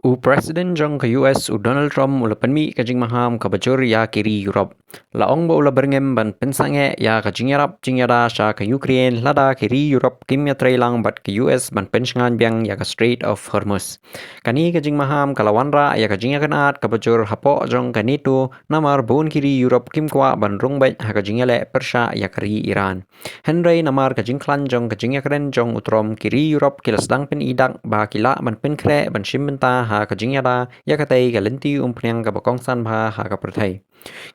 Presiden jong ke US Donald Trump ula penmi kajing maham ka bajur ya kiri Europe. Laong ba ula Byrngem ban pensange ya kajing yarap jing yada sya ka Ukraine lada kiri Europe kim ya trailang bat ke US ban pensngan biang ya ka Strait of Hormuz. Kani kajing maham kalawanra ya kajing ya kanat ka bajur hapo jong ka NATO namar bon kiri Europe kim kwa ban rungbet ha kajing ya le Persya ya kari Iran. Henry namar kajing klan jong kajing ya kren jong utrom kiri Europe kila sedang pen idak ba kila ban pen kre ban shimbenta ha kajing yada ya katay galanti umpriang ka bakong san ba ha ka perthai.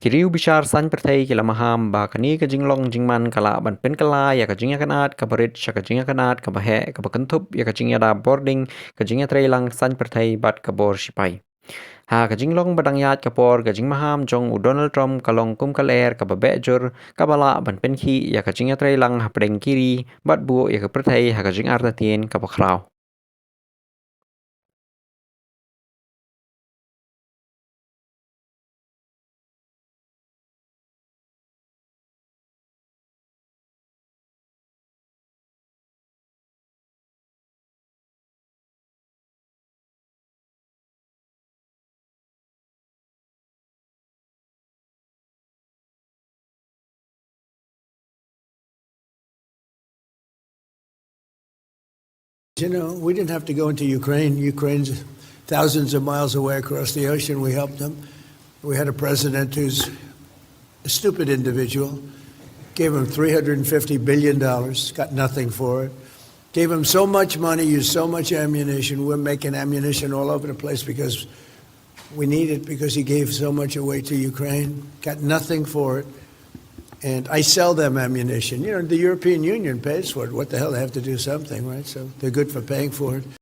Kiriu bishar san perthai kila maham ba kani kajing long jingman kala ban pen kala ya kajing ya kanat ka barit sya kajing ya kanat ka bahe ka bakentup ya kajing yada boarding kajing ya trailang san perthai bat ka bor sipai. Ha kajing long badang yat kapor kajing maham jong Donald Trump kalong kum kaler ka babejur kabala ban pen ki ya kajing ya trailang ha pedeng kiri bat bu ya ka perthai ha kajing artatin ka bakrau. You know, we didn't have to go into Ukraine. Ukraine's thousands of miles away across the ocean. We helped them. We had a president who's a stupid individual. Gave him $350 billion, got nothing for it. Gave him so much money, used so much ammunition. We're making ammunition all over the place because we need it, because he gave so much away to Ukraine. Got nothing for it. And I sell them ammunition. You know, the European Union pays for it. What the hell? They have to do something, right? So they're good for paying for it.